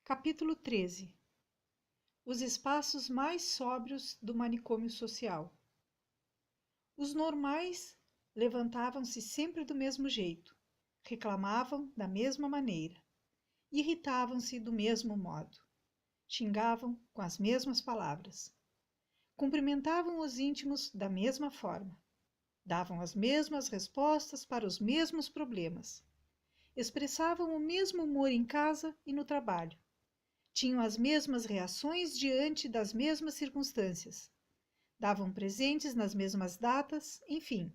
Capítulo 13. Os espaços mais sóbrios do manicômio social. Os normais levantavam-se sempre do mesmo jeito, reclamavam da mesma maneira, irritavam-se do mesmo modo, xingavam com as mesmas palavras, cumprimentavam os íntimos da mesma forma, davam as mesmas respostas para os mesmos problemas, expressavam o mesmo humor em casa e no trabalho, tinham as mesmas reações diante das mesmas circunstâncias, davam presentes nas mesmas datas, enfim,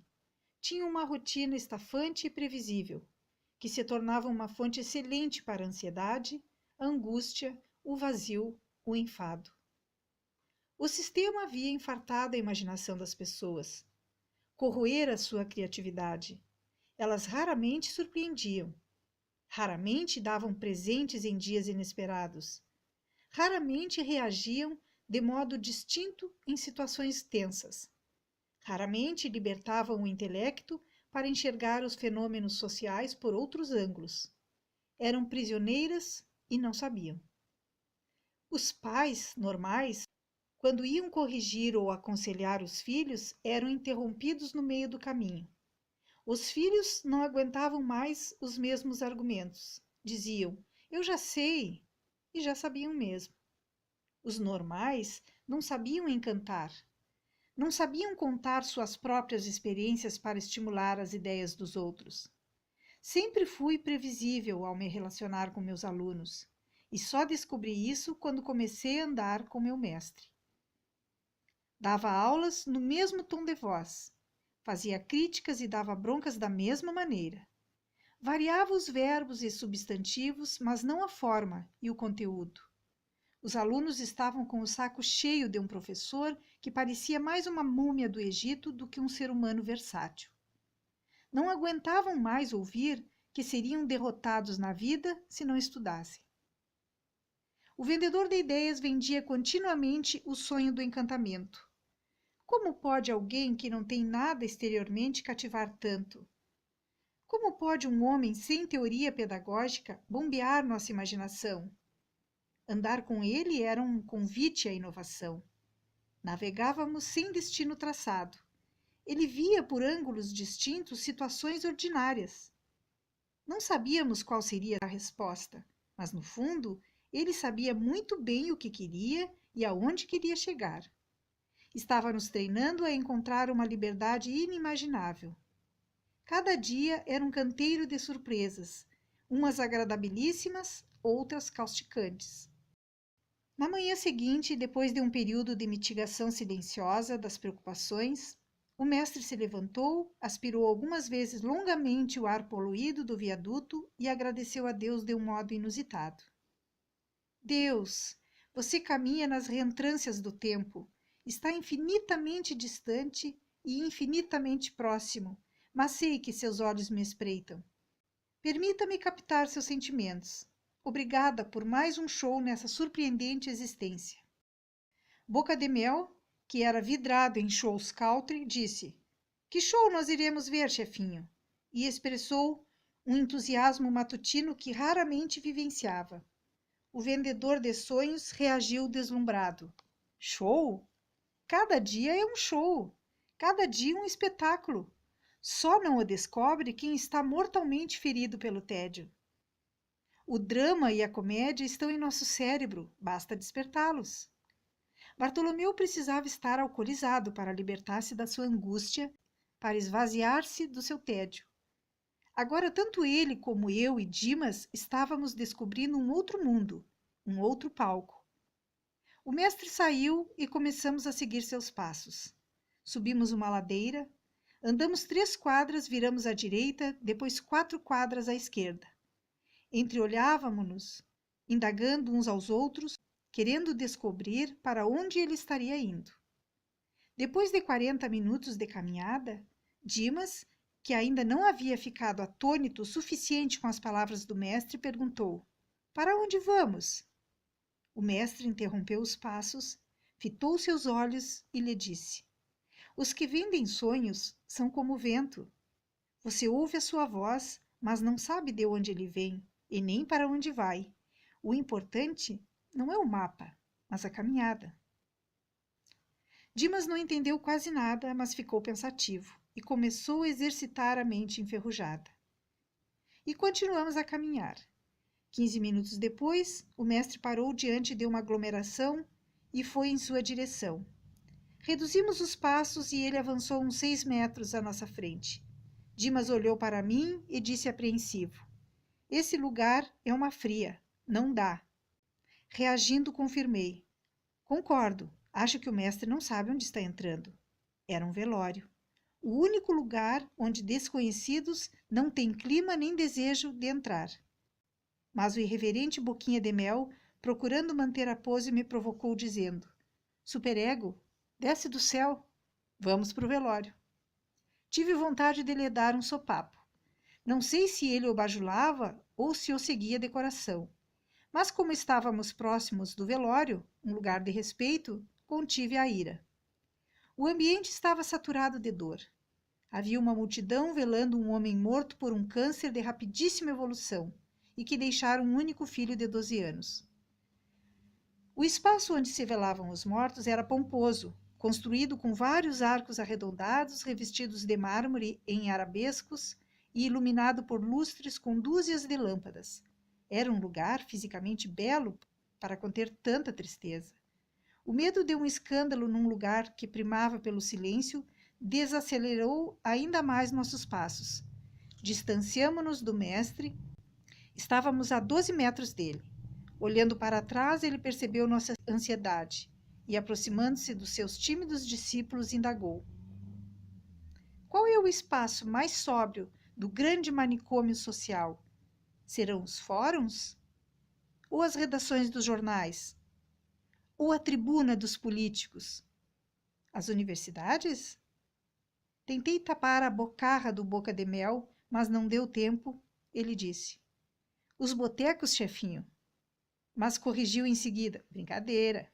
tinham uma rotina estafante e previsível, que se tornava uma fonte excelente para a ansiedade, a angústia, o vazio, o enfado. O sistema havia infartado a imaginação das pessoas, corroera sua criatividade. Elas raramente surpreendiam, raramente davam presentes em dias inesperados, raramente reagiam de modo distinto em situações tensas. Raramente libertavam o intelecto para enxergar os fenômenos sociais por outros ângulos. Eram prisioneiras e não sabiam. Os pais normais, quando iam corrigir ou aconselhar os filhos, eram interrompidos no meio do caminho. Os filhos não aguentavam mais os mesmos argumentos. Diziam, eu já sei, e já sabiam mesmo. Os normais não sabiam encantar, não sabiam contar suas próprias experiências para estimular as ideias dos outros. Sempre fui previsível ao me relacionar com meus alunos, e só descobri isso quando comecei a andar com meu mestre. Dava aulas no mesmo tom de voz, fazia críticas e dava broncas da mesma maneira. Variava os verbos e substantivos, mas não a forma e o conteúdo. Os alunos estavam com o saco cheio de um professor que parecia mais uma múmia do Egito do que um ser humano versátil. Não aguentavam mais ouvir que seriam derrotados na vida se não estudassem. O vendedor de ideias vendia continuamente o sonho do encantamento. Como pode alguém que não tem nada exteriormente cativar tanto? Como pode um homem sem teoria pedagógica bombear nossa imaginação? Andar com ele era um convite à inovação. Navegávamos sem destino traçado. Ele via por ângulos distintos situações ordinárias. Não sabíamos qual seria a resposta, mas no fundo ele sabia muito bem o que queria e aonde queria chegar. Estava nos treinando a encontrar uma liberdade inimaginável. Cada dia era um canteiro de surpresas, umas agradabilíssimas, outras causticantes. Na manhã seguinte, depois de um período de mitigação silenciosa das preocupações, o mestre se levantou, aspirou algumas vezes longamente o ar poluído do viaduto e agradeceu a Deus de um modo inusitado. Deus, você caminha nas reentrâncias do tempo, está infinitamente distante e infinitamente próximo, mas sei que seus olhos me espreitam. Permita-me captar seus sentimentos. Obrigada por mais um show nessa surpreendente existência. Boca de Mel, que era vidrado em shows country, disse: Que show nós iremos ver, chefinho? E expressou um entusiasmo matutino que raramente vivenciava. O vendedor de sonhos reagiu deslumbrado. Show? Cada dia é um show. Cada dia um espetáculo. Só não o descobre quem está mortalmente ferido pelo tédio. O drama e a comédia estão em nosso cérebro, basta despertá-los. Bartolomeu precisava estar alcoolizado para libertar-se da sua angústia, para esvaziar-se do seu tédio. Agora, tanto ele como eu e Dimas estávamos descobrindo um outro mundo, um outro palco. O mestre saiu e começamos a seguir seus passos. Subimos uma ladeira, andamos 3 quadras, viramos à direita, depois 4 quadras à esquerda. Entreolhávamo-nos, indagando uns aos outros, querendo descobrir para onde ele estaria indo. Depois de 40 minutos de caminhada, Dimas, que ainda não havia ficado atônito o suficiente com as palavras do mestre, perguntou: Para onde vamos? O mestre interrompeu os passos, fitou seus olhos e lhe disse: Os que vendem sonhos são como o vento. Você ouve a sua voz, mas não sabe de onde ele vem e nem para onde vai. O importante não é o mapa, mas a caminhada. Dimas não entendeu quase nada, mas ficou pensativo e começou a exercitar a mente enferrujada. E continuamos a caminhar. 15 minutos depois, o mestre parou diante de uma aglomeração e foi em sua direção. Reduzimos os passos e ele avançou uns 6 metros à nossa frente. Dimas olhou para mim e disse apreensivo: esse lugar é uma fria, não dá. Reagindo, confirmei: concordo, acho que o mestre não sabe onde está entrando. Era um velório. O único lugar onde desconhecidos não têm clima nem desejo de entrar. Mas o irreverente Boquinha de Mel, procurando manter a pose, me provocou dizendo: superego, desce do céu, vamos para o velório. Tive vontade de lhe dar um sopapo. Não sei se ele o bajulava ou se o seguia de coração, mas como estávamos próximos do velório, um lugar de respeito, contive a ira. O ambiente estava saturado de dor. Havia uma multidão velando um homem morto por um câncer de rapidíssima evolução e que deixara um único filho de 12 anos. O espaço onde se velavam os mortos era pomposo, construído com vários arcos arredondados revestidos de mármore em arabescos e iluminado por lustres com dúzias de lâmpadas. Era um lugar fisicamente belo para conter tanta tristeza. O medo de um escândalo num lugar que primava pelo silêncio desacelerou ainda mais nossos passos. Distanciamo-nos do mestre. Estávamos a 12 metros dele. Olhando para trás, ele percebeu nossa ansiedade e, aproximando-se dos seus tímidos discípulos, indagou: qual é o espaço mais sóbrio do grande manicômio social? Serão os fóruns? Ou as redações dos jornais? Ou a tribuna dos políticos? As universidades? Tentei tapar a bocarra do Boca de Mel, mas não deu tempo. Ele disse: os botecos, chefinho. Mas corrigiu em seguida: brincadeira.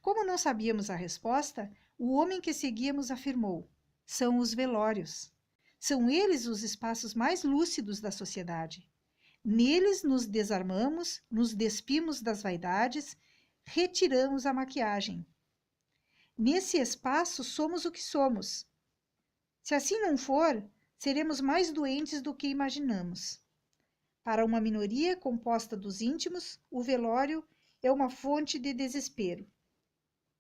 Como não sabíamos a resposta, o homem que seguíamos afirmou: são os velórios. São eles os espaços mais lúcidos da sociedade. Neles nos desarmamos, nos despimos das vaidades, retiramos a maquiagem. Nesse espaço somos o que somos. Se assim não for, seremos mais doentes do que imaginamos. Para uma minoria composta dos íntimos, o velório é uma fonte de desespero.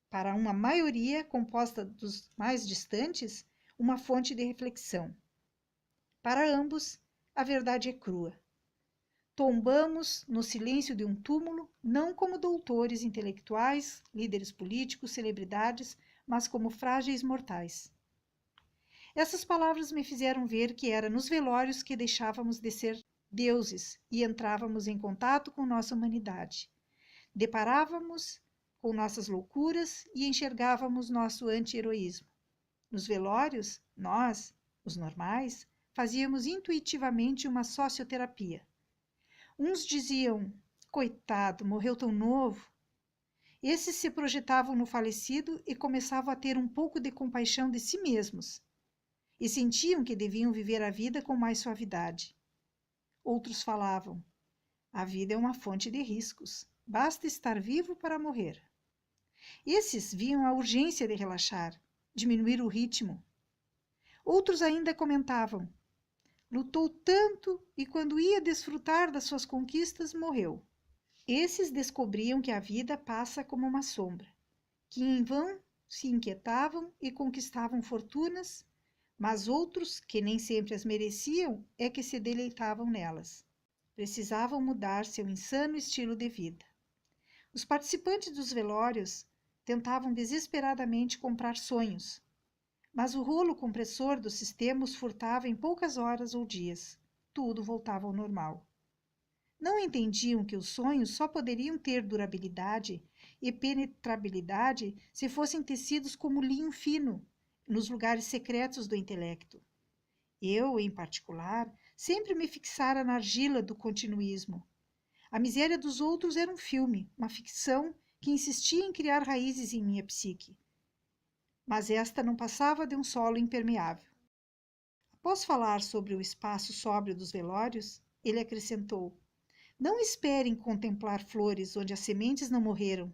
Para uma maioria composta dos mais distantes, uma fonte de reflexão. Para ambos, a verdade é crua. Tombamos no silêncio de um túmulo, não como doutores intelectuais, líderes políticos, celebridades, mas como frágeis mortais. Essas palavras me fizeram ver que era nos velórios que deixávamos de ser deuses e entrávamos em contato com nossa humanidade. Deparávamos com nossas loucuras e enxergávamos nosso anti-heroísmo. Nos velórios, nós, os normais, fazíamos intuitivamente uma socioterapia. Uns diziam: coitado, morreu tão novo. Esses se projetavam no falecido e começavam a ter um pouco de compaixão de si mesmos. E sentiam que deviam viver a vida com mais suavidade. Outros falavam: a vida é uma fonte de riscos. Basta estar vivo para morrer. Esses viam a urgência de relaxar, diminuir o ritmo. Outros ainda comentavam: lutou tanto e quando ia desfrutar das suas conquistas, morreu. Esses descobriam que a vida passa como uma sombra, que em vão se inquietavam e conquistavam fortunas, mas outros, que nem sempre as mereciam, é que se deleitavam nelas. Precisavam mudar seu insano estilo de vida. Os participantes dos velórios tentavam desesperadamente comprar sonhos, mas o rolo compressor do sistema os furtava em poucas horas ou dias. Tudo voltava ao normal. Não entendiam que os sonhos só poderiam ter durabilidade e penetrabilidade se fossem tecidos como linho fino, nos lugares secretos do intelecto. Eu, em particular, sempre me fixara na argila do continuismo. A miséria dos outros era um filme, uma ficção que insistia em criar raízes em minha psique. Mas esta não passava de um solo impermeável. Após falar sobre o espaço sóbrio dos velórios, ele acrescentou: Não esperem contemplar flores onde as sementes não morreram.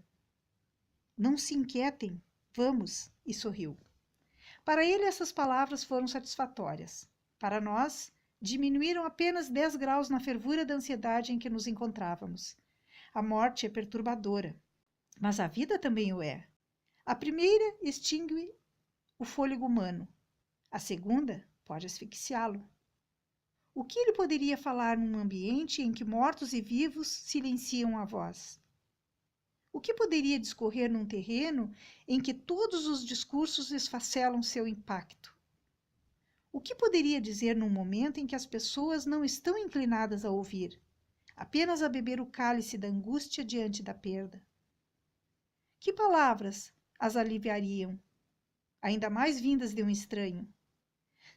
Não se inquietem, vamos, e sorriu. Para ele, essas palavras foram satisfatórias. Para nós, diminuíram apenas 10 graus na fervura da ansiedade em que nos encontrávamos. A morte é perturbadora, mas a vida também o é. A primeira extingue o fôlego humano. A segunda pode asfixiá-lo. O que ele poderia falar num ambiente em que mortos e vivos silenciam a voz? O que poderia discorrer num terreno em que todos os discursos esfacelam seu impacto? O que poderia dizer num momento em que as pessoas não estão inclinadas a ouvir, apenas a beber o cálice da angústia diante da perda? Que palavras as aliviariam, ainda mais vindas de um estranho?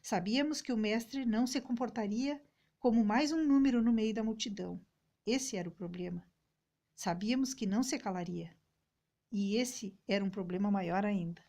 Sabíamos que o mestre não se comportaria como mais um número no meio da multidão. Esse era o problema. Sabíamos que não se calaria. E esse era um problema maior ainda.